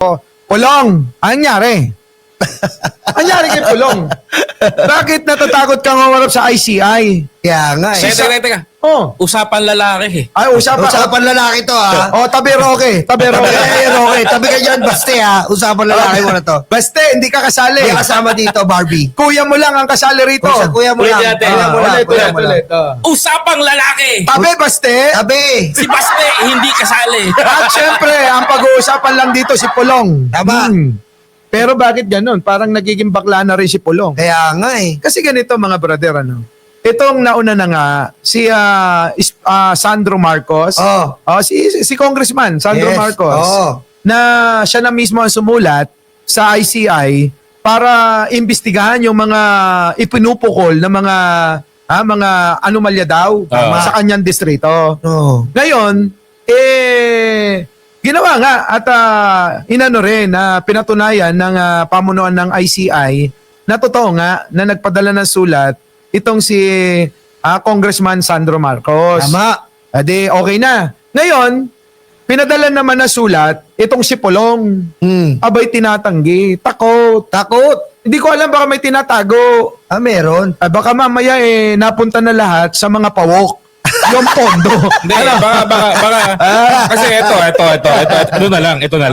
Pulong, anong nangyari? Anong nangyari kay Pulong? Bakit natatakot kang umarap sa ICI? Kaya nga eh. Teka. Oh, Usapan lalaki eh. ay usapan. Usapan lalaki to ha. Oh, tabi Roque. Tabi Roque. Okay, tabi ka dyan, baste ha. Usapan lalaki mo na to. Basta, hindi ka kasali. May kasama dito, Barbie. Kuya mo lang ang kasali rito. Kuya mo Ulit lang. natin. Kuya mo lang. Kuya mo lang. Usapang lalaki! Tabi, baste. Tabi. Si Baste, hindi kasali. At syempre, ang pag-uusapan lang dito si Pulong. Tama. Pero bakit ganun? Parang nagiging bakla na rin si Pulong. Kaya nga eh. Kasi ganito mga brother, ano? Itong nauna na nga, si Sandro Marcos. Oh. Si Congressman Sandro Yes. Marcos. Oh. Na siya na mismo ang sumulat sa ICI para imbestigahan yung mga ipinupukol na mga anomalya daw sa kanyang distrito. Oh. Ngayon, ginawa nga at inano rin na pinatunayan ng pamunuan ng ICI na totoo nga na nagpadala ng sulat itong si Congressman Sandro Marcos. Tama. Adi, okay na. Ngayon, pinadala naman na sulat itong si Pulong. Abay tinatanggi. Takot. Hindi ko alam baka may tinatago. Meron. Baka mamaya napunta na lahat sa mga pawok. Yung pondo. Hindi, baka. Kasi ito na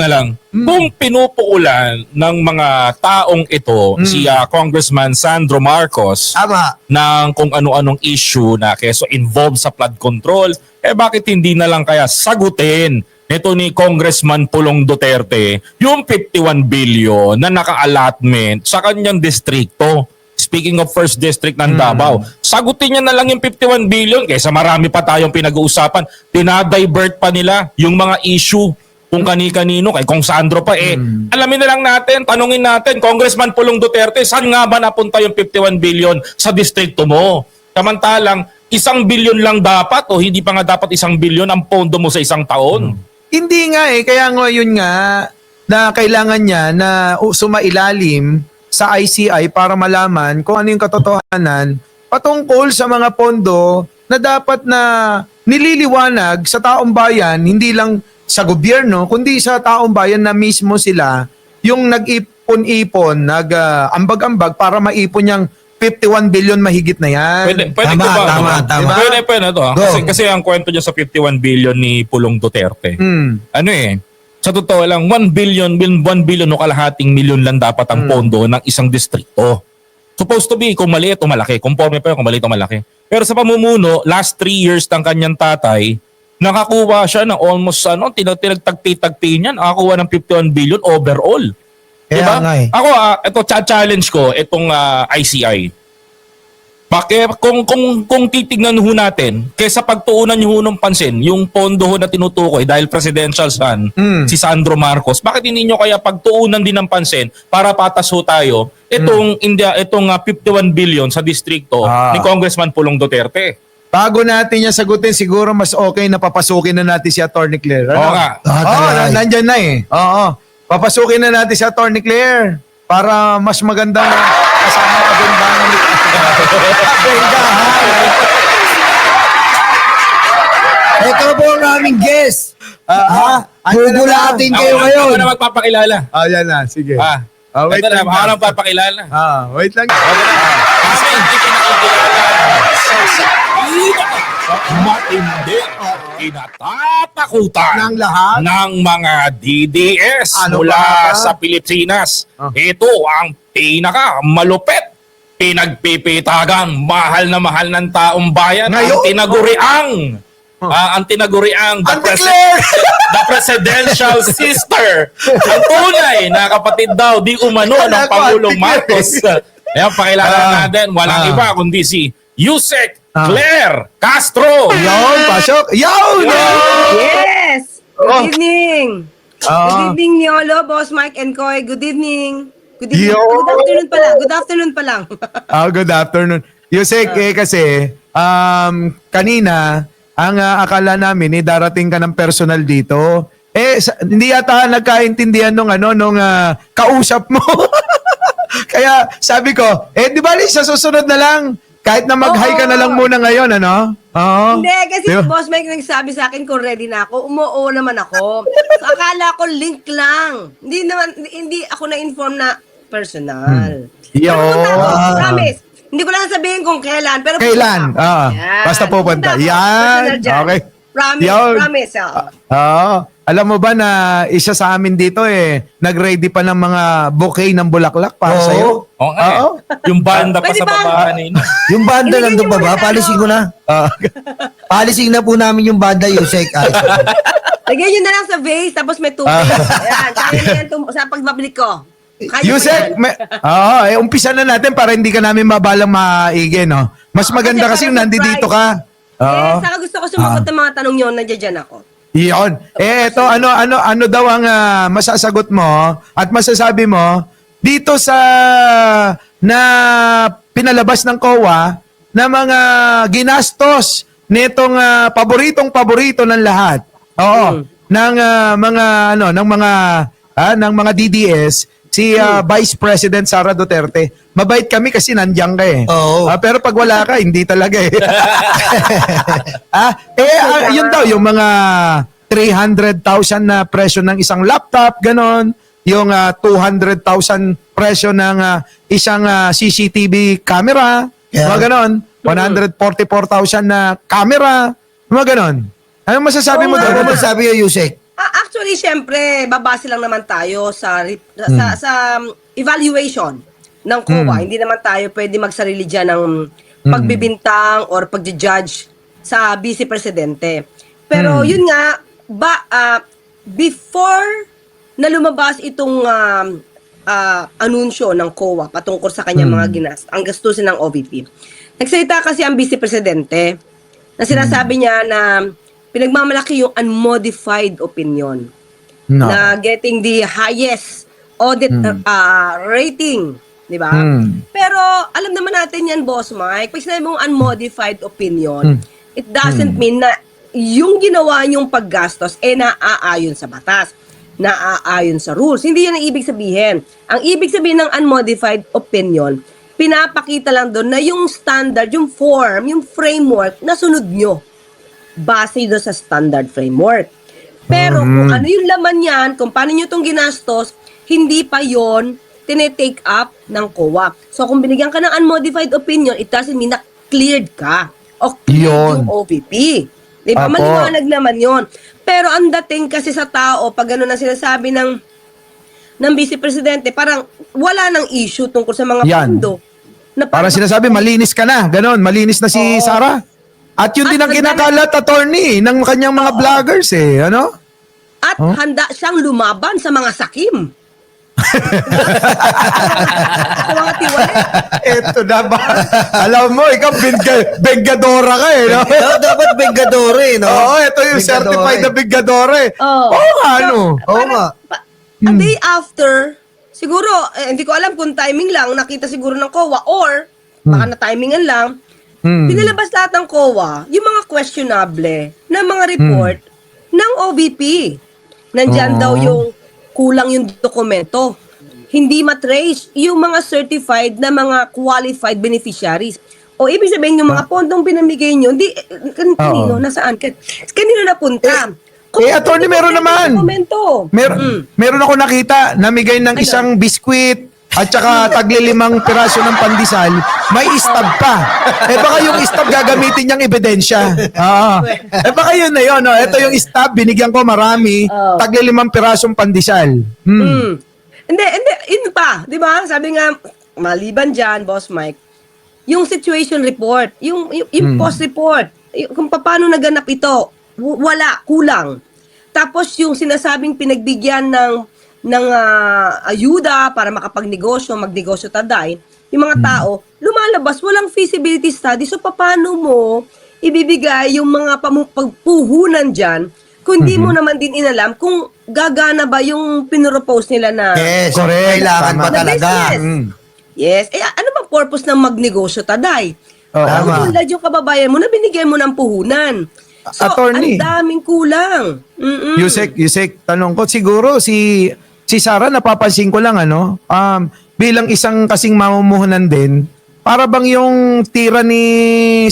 lang. Kung pinupukulan ng mga taong ito, si Congressman Sandro Marcos, Tama. ng kung ano-anong issue na keso involved sa flood control, bakit hindi na lang kaya sagutin nito ni Congressman Pulong Duterte yung 51 billion na naka-allotment sa kanyang distrikto? Speaking of first district ng Davao, sagutin niya na lang yung 51 billion kaysa marami pa tayong pinag-uusapan. Dinadivert pa nila yung mga issue kung kani-kanino, kay Kong Sandro pa alamin na lang natin, tanungin natin, Congressman Pulong Duterte, saan nga ba napunta yung 51 billion sa distrikto mo? Samantalang, 1 billion lang dapat o hindi pa nga dapat 1 billion ang pondo mo sa isang taon? Hindi nga kaya ngayon nga na kailangan niya na sumailalim sa ICI para malaman kung ano yung katotohanan patungkol sa mga pondo na dapat na nililiwanag sa taong bayan, hindi lang sa gobyerno, kundi sa taong bayan na mismo sila yung nag-ipon-ipon, nag-ambag-ambag para maipon yung 51 billion mahigit na yan. Pwede Tama, ko ba? tama, Diba? tama. Pwede to. Kasi ang kwento dyan sa 51 billion ni Pulong Duterte, sa totoo lang, 1 billion o kalahating milyon lang dapat ang pondo ng isang distrito. Supposed to be, kung maliit o malaki. Conforme pa yun, kung maliit o malaki. Pero sa pamumuno, last 3 years ng kanyang tatay, nakakuha siya ng almost, tinagtagpi-tagpi niyan, nakakuha ng 51 billion overall. Kaya Diba? nga eh. Ako, ito, challenge ko, itong ICI. Bakit? Kung titignan ho natin, kaysa pagtuunan nyo ho ng pansin, yung pondo ho na tinutukoy dahil presidential son, si Sandro Marcos, bakit hindi nyo kaya pagtuunan din ng pansin para patas ho tayo itong 51 billion sa distrikto ni Congressman Pulong Duterte? Bago natin yan sagutin, siguro mas okay na papasukin na natin si Atty. Claire. Oo nga. Nandyan na Oo. Papasukin na natin si Atty. Claire para mas maganda na kasama kabendahan. Ito po ang aming guest. Bubulatin kayo ngayon. Ako na magpapakilala. Yan na. Sige. Wait Ito na, lang. ako na magpapakilala. Wait lang. Kasi hindi pinakikilala matindi kinatatakutan Ng lahat? ng mga DDS Ano mula ba? sa Pilipinas. Ito ang pinaka malupit, pinagpipitagan, mahal na mahal ng taong bayan, Ngayon? ang tinaguriang Undeclared! the presidential sister, ang tunay na kapatid daw di umano ng Akala ko Pangulong undeclared. Marcos. Kaya pakilala natin, walang iba kundi si Yusek Claire Castro. Yon, pasok. Yon! Yes! Good evening! Good evening, Niolo, Boss Mike and Koy. Good evening. Good evening. Yo! Good afternoon pa lang. Good afternoon pa lang. Good afternoon. Yusek, kasi kanina, ang akala namin, darating ka ng personal dito. Hindi yata nagkaintindihan nung kausap mo. Kaya sabi ko, di ba sa susunod na lang, kahit na mag-hi ka na lang muna ngayon, ano? Oo. Hindi, kasi Diba? si Boss Mike nagsabi sa akin kung ready na ako, umuo naman ako. So, akala ko link lang. Hindi ako na-inform na personal. Yo. Pero pupunta ako, promise. Hindi ko lang sabihin kung kailan, pero Kailan? pupunta ako. Yan. Basta pupunta. Pupunta ako. Yan. Personal dyan. Okay. Promise, Yan. promise. Oo. Alam mo ba na isa sa amin dito nag-ready pa ng mga bouquet ng bulaklak para Oo. sa'yo? Oo nga eh. Oo. Yung banda pa Pwede sa ba? baba kanina. Yung banda Ilagay nandun niyo pa ba? muna, Palisin ko na. Palisin na po namin yung banda, Yusek. Ay, Lagyan nyo na lang sa vase, tapos may tubig. Ayan, kaya na yan sa pagbabalik ko. Kaya po Yusek, yan. umpisa na natin para hindi ka namin mabalang maigi, no? Mas maganda kasi Kasi yung para nandito ka. Eh, saka gusto ko sumagot ng mga tanong nyo, nandiyan ako. Iyon. Ito, ano daw ang masasagot mo at masasabi mo dito sa na pinalabas ng COA na mga ginastos nitong paboritong-paborito ng lahat. Oo. Ng mga DDS si Vice President Sara Duterte. Mabait kami kasi nandiyan ka eh. Oo. Pero pag wala ka, hindi talaga eh. Yun daw, yung mga 300,000 na presyo ng isang laptop, ganon. Yung 200,000 presyo ng isang CCTV camera, Yeah. mga ganon. 144,000 na camera, mga ganon. Ano masasabi mo Oo doon? ano masabi yung Yusek? Actually, syempre, babase lang naman tayo sa evaluation ng COA. Hindi naman tayo pwede magsarili dyan ng pagbibintang or pagja-judge sa Vice Presidente. Pero yun nga, before na lumabas itong anunsyo ng COA patungkol sa kanyang mga ang gastusin ng OVP, nagsalita kasi ang Vice Presidente na sinasabi niya na pinagmamalaki yung unmodified opinion No. na getting the highest audit rating, di ba? Pero alam naman natin yan, Boss Mike, pag sinabi mong unmodified opinion, it doesn't mean na yung ginawa niyong paggastos naaayon sa batas, naaayon sa rules. Hindi yan ang ibig sabihin. Ang ibig sabihin ng unmodified opinion, pinapakita lang doon na yung standard, yung form, yung framework, nasunod nyo base doon sa standard framework. Pero kung ano yung laman yan, kung paano nyo itong ginastos, hindi pa yon tinetake up ng COA. So kung binigyan ka ng unmodified opinion, it doesn't mean na cleared ka o cleared Yun. yung OVP. Diba? Apo. Maliwanag naman yon. Pero ang dating kasi sa tao, pag ano na sinasabi ng Vice Presidente, parang wala nang issue tungkol sa mga Yan. pondo. Na Parang sinasabi, malinis ka na. Ganon, malinis na si Oo. Sara. At yun At din ang handa kinakalat, attorney, ng kanyang mga vloggers eh. Ano? At handa siyang lumaban sa mga sakim. Sa mga tiwala. Eto na ba? Alam mo, ikaw bengadora ka eh. No? Dapat Bengadore, no? Oo, ito yung Bengadore. certified na bengadora eh. Oo. Oo nga, ano? Oo nga. A day after, siguro, hindi ko alam kung timing lang, nakita siguro ng COA or baka na-timingan lang, pinalabas lahat ng COA yung mga questionable na mga report ng OVP. Nandyan daw yung kulang yung dokumento. Hindi matrace yung mga certified na mga qualified beneficiaries. O ibig sabihin yung mga pondong pinamigay nyo, kanino, nasaan? Kanino napunta? Attorney, meron naman. Dokumento. Meron ako nakita, namigay ng isang biskwit at saka tagli-5 piraso ng pandesal, may stab pa. Baka yung stab gagamitin niyang ebidensya. Baka yun na yun. No? Ito yung stab, binigyan ko marami, tagli-5 pirasong pandesal. Hindi, yun pa, di ba? Sabi nga, maliban dyan, Boss Mike, yung situation report, yung post report, kung paano naganap ito, wala, kulang. Tapos yung sinasabing pinagbigyan ng ayuda para makapagnegosyo, magnegosyo taday, yung mga tao, lumalabas, walang feasibility study. So, paano mo ibibigay yung mga pagpuhunan dyan kung di mo naman din inalam kung gagana ba yung pinropose nila na Yes, Correct. kailangan Tama. pa na talaga. business? Yes. Ano ba purpose ng magnegosyo taday? Tama. Tulad yung kababayan mo na binigyan mo ng puhunan. So, Attorney. ang daming kulang. Yusek, tanong ko, siguro si Sara, napapansin ko lang, bilang isang kasing mamumuhunan din, para bang yung tira ni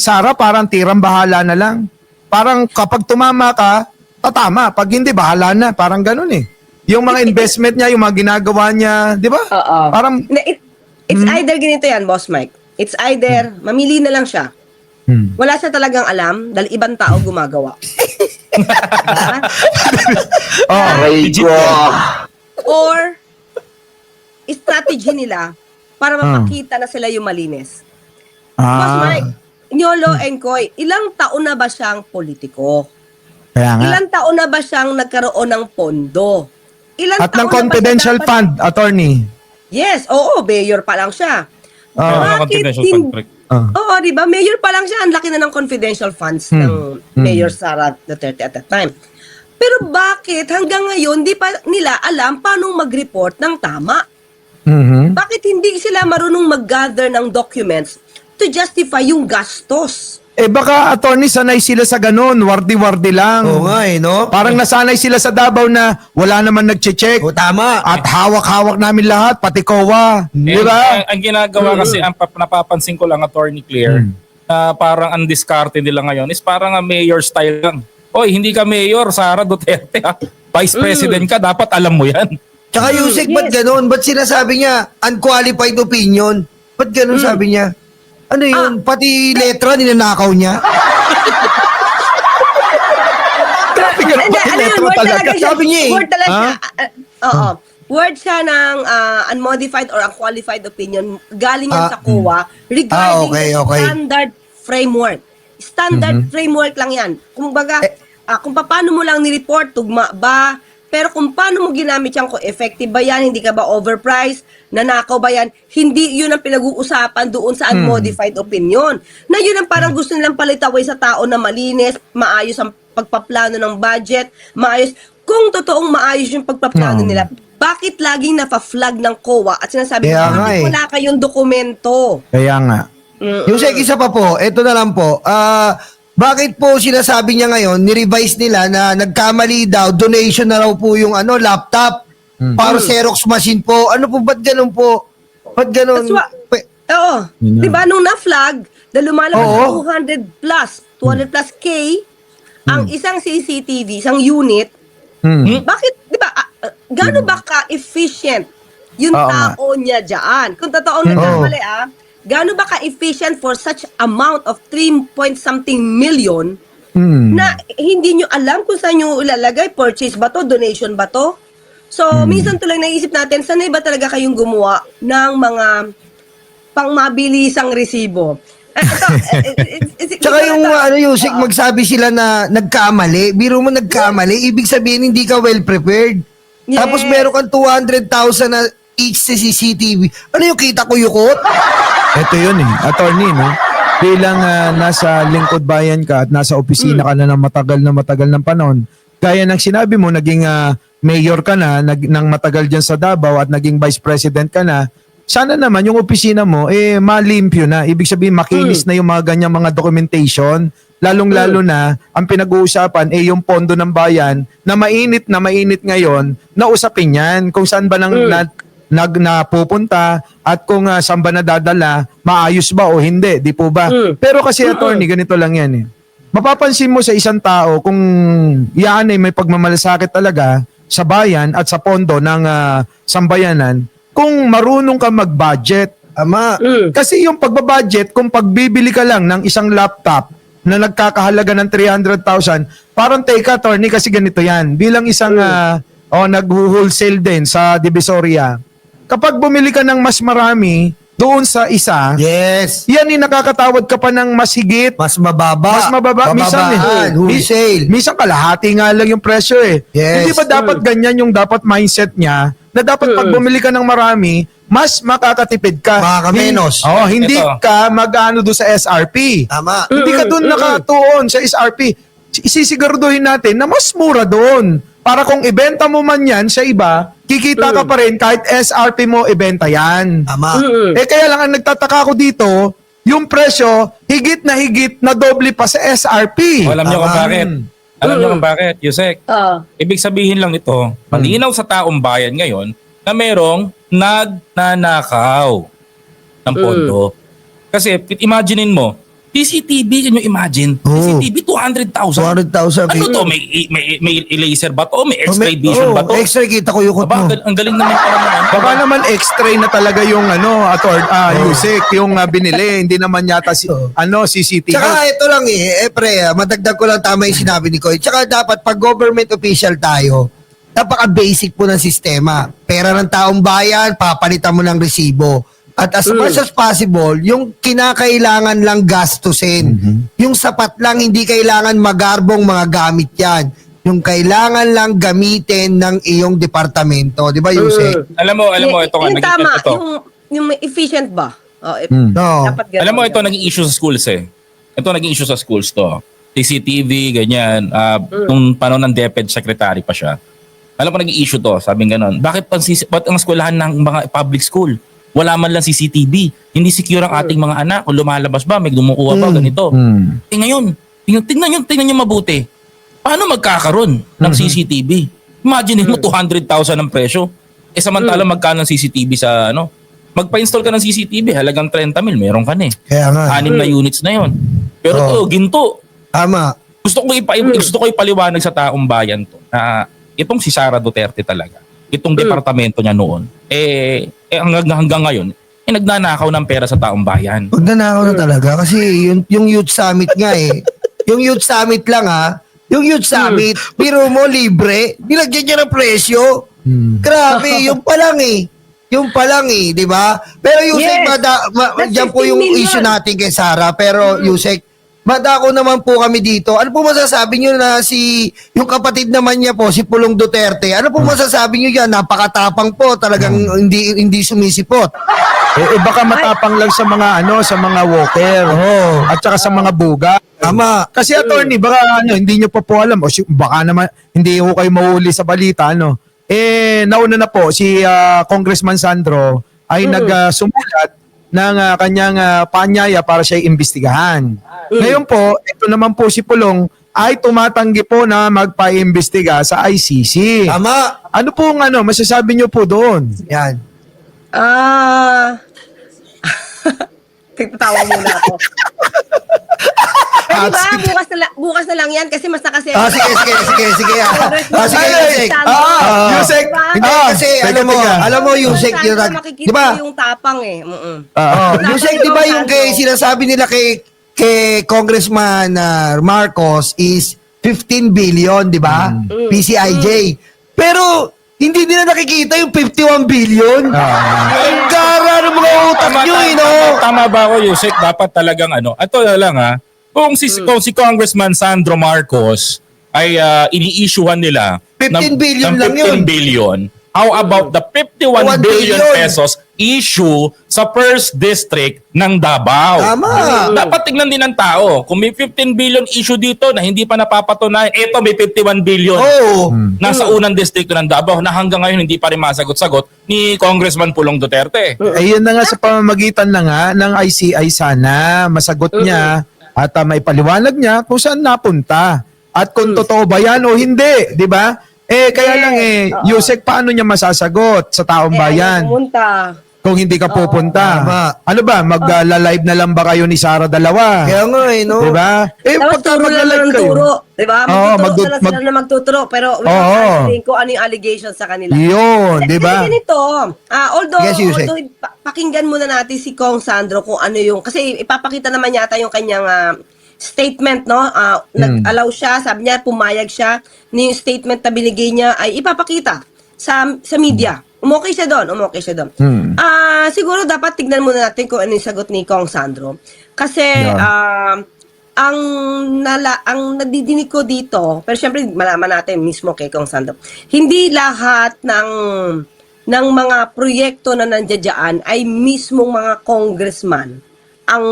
Sara, parang tirang bahala na lang. Parang kapag tumama ka, tatama. Pag hindi, bahala na. Parang ganun eh. Yung mga investment niya, yung mga ginagawa niya, di ba? Oo. Parang, It's either ganito yan, Boss Mike. It's either mamili na lang siya. Wala siya talagang alam dahil ibang tao gumagawa. Diba? Aray ko. Or strategy nila para mapakita na sila yung malinis. Boss Mike, Nyolo and Koy, ilang taon na ba siyang politiko? kaya nga. Ilang taon na ba siyang nagkaroon ng pondo? Ilang At ng taon na ba siya confidential dapat- fund, attorney. Yes, oo, mayor pa lang siya. Meron Bakit ng confidential hin- fund, correct. Oo, di ba? Mayor pa lang siya. Ang laki na ng confidential funds ng Mayor Sara Duterte at that time. Pero bakit hanggang ngayon di pa nila alam paano mag-report ng tama? Mhm. Bakit hindi sila marunong mag-gather ng documents to justify yung gastos? Eh baka, attorney, sanay sila sa ganun. Wardi-wardi lang. Oo nga eh, no? Parang nasanay sila sa Davao na wala naman nagche-check. O, tama. At hawak-hawak namin lahat, pati COA. Di ba? Ang ginagawa kasi, ang napapansin ko lang, Attorney Claire, na parang ang diskarte nila ngayon is parang mayor style lang. Oy, hindi ka mayor, Sara Duterte. Ha? Vice President ka, dapat alam mo yan. Tsaka Yusek, ba't ganun? Ba't sinasabi niya unqualified opinion? Ba't ganun sabi niya? Ano yun? Pati letra ninanakaw niya? Grabe ka Hindi, naman, ano yun, Metro word talaga. talaga siya. Sabi niya eh. Word talaga Ha? siya. Oo. Word siya ng unmodified or unqualified opinion. Galing yan sa COA regarding okay, the okay. standard framework. Standard framework lang yan. Kumbaga, kung paano mo lang ni-report, tugma ba, pero kung paano mo ginamit yan, kung effective ba yan, hindi ka ba overpriced, nanakaw ba yan, hindi yun ang pinag-uusapan doon sa unmodified opinion. Na yun ang parang gusto nilang palitaway sa tao na malinis, maayos ang pagpaplano ng budget, maayos. Kung totoong maayos yung pagpaplano nila, bakit laging nafa-flag ng COA at sinasabi, Kaya nga bakit eh. wala kayong dokumento? Kaya nga. Yusek, isa pa po. Ito na lang po. Bakit po sinasabi niya ngayon, ni-revise nila na nagkamali daw, donation na raw po yung laptop para Xerox machine po. Ano po, ba't ganun po? Ba't ganun? That's Oo. Di ba nung na-flag, dahil lumalabas Oo. sa 200 plus K, ang isang CCTV, isang unit, bakit, di ba, gaano ba ka-efficient yung Oo nga. tao niya dyan? Kung totoong nagkamali gaano ba ka-efficient for such amount of 3 point something million na hindi nyo alam kung saan nyo ilalagay, purchase ba to, donation ba to? So, minsan tuloy naisip natin, sanay ba talaga kayong gumawa ng mga pangmabilisang resibo? Tsaka yung Yusek, magsabi sila na nagkamali. Biro mo nagkamali, ibig sabihin hindi ka well prepared. Yes. Tapos meron kang 200,000 na each sa CCTV. Ano yung kita ko yukot? Ito yun eh, attorney, no? Bilang nasa lingkod bayan ka at nasa opisina ka na ng matagal ng panahon, gaya ng sinabi mo, naging mayor ka na, nang matagal dyan sa Davao at naging vice president ka na, sana naman yung opisina mo, malimpyo na. Ibig sabihin, makinis na yung mga ganyang mga documentation. Lalong-lalo na, ang pinag-uusapan yung pondo ng bayan na mainit ngayon, na usapin yan. Kung saan ba napupunta at kung saan ba nadadala, maayos ba o hindi, di po ba? Pero kasi attorney, ganito lang yan eh. Mapapansin mo sa isang tao kung yan ay may pagmamalasakit talaga sa bayan at sa pondo ng sambayanan, kung marunong ka mag-budget. Ama, Kasi yung pagbabudget, kung pagbibili ka lang ng isang laptop na nagkakahalaga ng 300,000, parang take attorney kasi ganito yan. Bilang isang nag-wholesale din sa Divisoria, kapag bumili ka ng mas marami doon sa isa, yes. yan nakakatawad ka pa ng mas higit, Mas mababa. mas mababa. Bababaan, wholesale. Minsan kalahati nga lang yung presyo eh. Yes. Hindi ba dapat ganyan yung dapat mindset niya na dapat pag bumili ka ng marami, mas makakatipid ka. Makakamenos. Hindi Ito. ka mag-ano doon sa SRP. Tama. Hindi ka doon nakatuon sa SRP. Isisiguraduhin natin na mas mura doon. Para kung ibenta mo man yan sa iba, kikita ka pa rin kahit SRP mo ibenta yan. Tama. Kaya lang ang nagtataka ko dito, yung presyo, higit na doble pa sa SRP. Alam niyo kung Tama. bakit? Alam niyo kung bakit, Yusek? Ibig sabihin lang nito, malinaw sa taong bayan ngayon na merong nagnanakaw ng pondo. Kasi imaginein mo, CCTV, can you imagine? Oo. CCTV, 200,000. 200,000. Ano to? May laser ba to? May X-ray vision ba to? X-ray, kita ko yung kot Aba, mo. ang galing naman pala naman. Baka naman X-ray na talaga yung Yusek, yung binili, hindi naman yata CCTV. Tsaka ito lang pre, madagdag ko lang tama yung sinabi ni Koy. Tsaka dapat pag government official tayo, napaka-basic po ng sistema. Pera ng taong bayan, papalitan mo ng resibo. At as much as possible, yung kinakailangan lang gastusin. Yung sapat lang, hindi kailangan magarbong mga gamit yan. Yung kailangan lang gamitin ng iyong departamento. Di ba, Yusek? Alam mo, ito nga, Yung tama, ito. yung may efficient ba? Oh, No. dapat ganun. Alam mo, ito naging issue sa schools eh. Ito naging issue sa schools to. CCTV, ganyan. Nung panahon ng DepEd secretary pa siya. Alam ko naging issue to, sabing ganon. Bakit ang eskwelahan ng mga public school? Wala man lang CCTV. Hindi secure ang ating mga anak. Kung lumalabas ba, may dumukuha ba, ganito. Eh ngayon, tingnan nyo mabuti. Paano magkakaroon ng CCTV? Imagine mo 200,000 ang presyo. Eh samantala magkano ang CCTV sa magpa-install ka ng CCTV, halagang 30 mil, meron ka na eh. Kaya nga. 6 na units na yon. Pero to, ginto. Tama. Gusto ko ipaliwanag sa taong bayan to na itong si Sara Duterte talaga, itong departamento niya noon, hanggang ngayon, nagnanakaw ng pera sa taong bayan. Huwag na ako na talaga kasi yung youth summit nga yung youth summit lang yung youth summit, biro mo libre, nilagyan niya ng presyo. Grabe, yung pa lang di ba? Pero Yusek, That's dyan po 15 yung million. issue natin kay Sara, pero Yusek, madako naman po kami dito. Ano po masasabi niyo na yung kapatid naman niya po, si Pulong Duterte, ano po masasabi niyo yan? Napakatapang po, talagang hindi sumisipot. Baka matapang lang sa mga walker. At saka sa mga buga. Tama. Kasi attorney, baka hindi nyo pa po alam, o baka naman hindi ko kayo mahuli sa balita, nauna na po si Congressman Sandro ay nagsumulat ng kanyang paanyaya para siya imbestigahan. Ngayon po, ito naman po si Pulong ay tumatanggi po na magpa-imbestiga sa ICC. Tama. Ano po masasabi nyo po doon? Yan. Tatawa muna ako. Pero diba, bukas na lang yan kasi mas nakasema. Sige. Sige, Yusek. Yusek, Hindi, kasi alam mo, Yusek, di ba? Yung tapang eh. Yusek, di ba yung sinasabi nila kay Congressman Marcos is 15 billion, di ba? PCIJ. Pero, hindi nila nakikita yung 51 billion. Ang gara ng mga utak nyo, Tama ba ako, Yusek? Dapat talagang ito na lang kung si Congressman Sandro Marcos ay ini-issuehan nila 15 billion ng lang 15 yun. billion, how about the 51 billion pesos issue sa first district ng Davao? Tama. Dapat tingnan din ng tao. Kung may 15 billion issue dito na hindi pa napapatunayan, eto may 51 billion. Nasa unang distrito ng Davao na hanggang ngayon hindi pa rin masagot-sagot ni Congressman Pulong Duterte. Ayun na nga sa pamamagitan na nga ng ICI sana masagot niya at may paliwanag niya kung saan napunta at kung totoo ba yan o hindi, di ba? Kaya lang Yusek, paano niya masasagot sa taong bayan Pumunta. kung hindi ka pupunta? Tama. Ano ba, mag-live na lang ba kayo ni Sara dalawa? Kaya nga no? Di ba? Tapos Pagka turo lang mag-live ng kayo. turo. Diba? Magtuturo sila na magtuturo. Pero Oo. kung ano yung allegations sa kanila. Yun, di ba? Kasi ganito, although Yes, Yusek. pakinggan muna natin si Kong Sandro kung ano yung, kasi ipapakita naman yata yung kanyang statement, no? Nag-allow siya, sabi niya, pumayag siya, na yung statement na binigay niya ay ipapakita sa media. Umokay siya doon. Siguro dapat tignan muna natin kung ano yung sagot ni Kong Sandro. Kasi, ang nadidinig ko dito, pero syempre malaman natin mismo kay Kong Sandro, hindi lahat ng mga proyekto na nandiyan ay mismong mga congressman ang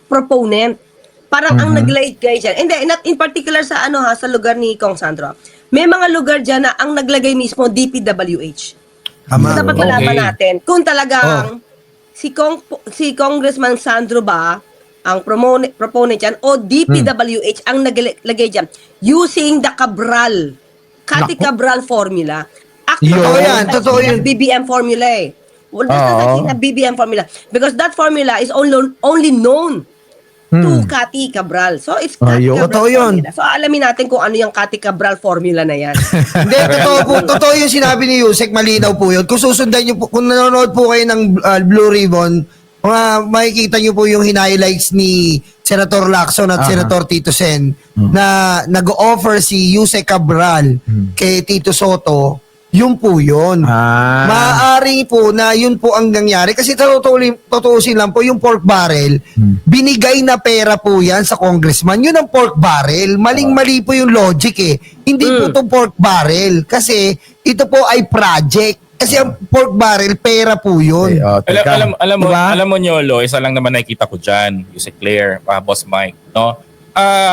proponent. Parang ang naglagay dyan. Hindi, not in particular sa sa lugar ni Kong Sandro. May mga lugar dyan na ang naglagay mismo DPWH. Tama. So, dapat malaman natin kung talagang si Congressman Sandro ba ang proponent yan o DPWH ang naglagay dyan using the Cathy Cabral formula. Totoo yan, totoo yan. BBM formula eh. Well, that's not a BBM formula. Because that formula is only known to Cathy Cabral. So, it's Cathy Ayun. Cabral Totoo yun. formula. So, alamin natin kung ano yung Cathy Cabral formula na yan. Hindi, totoo yung sinabi ni Yusek, malinaw po yun. Kung susundan nyo po, kung nanonood po kayo ng Blue Ribbon, makikita nyo po yung hinighlights ni Senator Lacson at Senator Tito Sen na nag-offer si Yusek Cabral kay Tito Soto, yun po yun. Maaari po na yun po ang nangyari. Kasi tutuusin lang po, yung pork barrel, binigay na pera po yan sa congressman. Yun ang pork barrel. Maling-mali po yung logic eh. Hindi po itong pork barrel. Kasi ito po ay project. Kasi ang pork barrel, pera po yun. Alam mo Nyolo, isa lang naman nakikita ko dyan, yung si Claire, Boss Mike, no?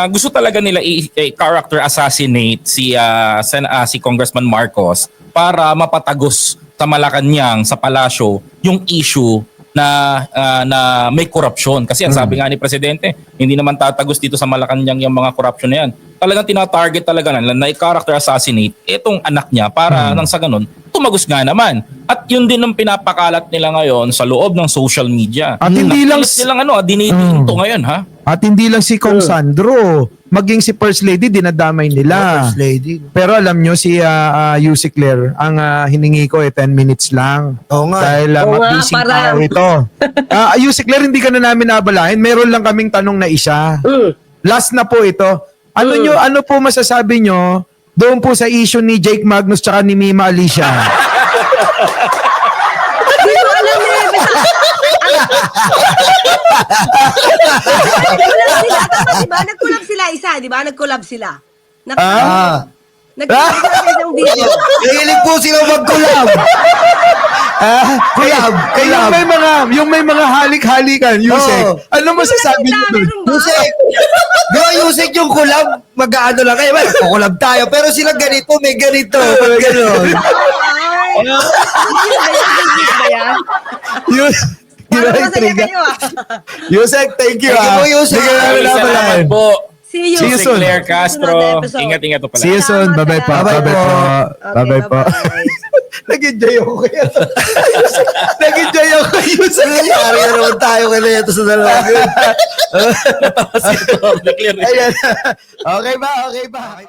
Gusto talaga nila i-character assassinate si Congressman Marcos para mapatagos sa Malacanang, sa palasyo, yung issue na may korupsyon. Kasi ang sabi nga ni Presidente, hindi naman tatagos dito sa Malacanang yung mga korupsyon na yan. Talagang tinatarget talaga na i-character assassinate itong anak niya para nang sa ganun, tumagos nga naman. At yun din ang pinapakalat nila ngayon sa loob ng social media. At hindi lang nilang dinidiinto ngayon, ha? At hindi lang si Kong Sandro, maging si First Lady dinadamay nila. First Lady. Pero alam nyo si Yusek Claire, ang hiningi ko 10 minutes lang. Oo nga. Dahil Oo nga, mabising para- tao ito. Yusek Claire, hindi ka na namin nabalahin. Meron lang kaming tanong na isa. Last na po ito. Ano po masasabi nyo doon po sa issue ni Jake Magnus tsaka ni Mima Alicia? Hindi ko alam eh. Nagkulab sila. Tama, diba? Nagkulab sila isa, diba? Nagkulab sila. Nagkulab sila sa isang video. Hilig po sila mag-collab. Collab. Yung may mga halik-halikan, Yusek. Oo. Ano masasabi nyo doon? Meron ba? Yusek. Di ba Yusek yung collab? Mag-ano lang kayo. Well, kukulab tayo. Pero sila ganito, may ganito. Ganon. Ay, ba yan? Parang masaya Intriga. kayo ah. Yusek, thank you. Thank you po, Yusek. Hindi ka namin Salamat nabalahin. po. See you. See you Si soon. Claire Castro. Susunod na episode. Ingat po pala. See you soon. Salamat, Bye-bye po. salamat. Bye-bye po. Okay, Bye-bye po. bye-bye. Nag-enjoy ako kaya. Nag-enjoy ako kay Yusek. Yari na naman tayo kaya ito sa dalawa. Si Claire. Ayan. Okay ba? Okay ba?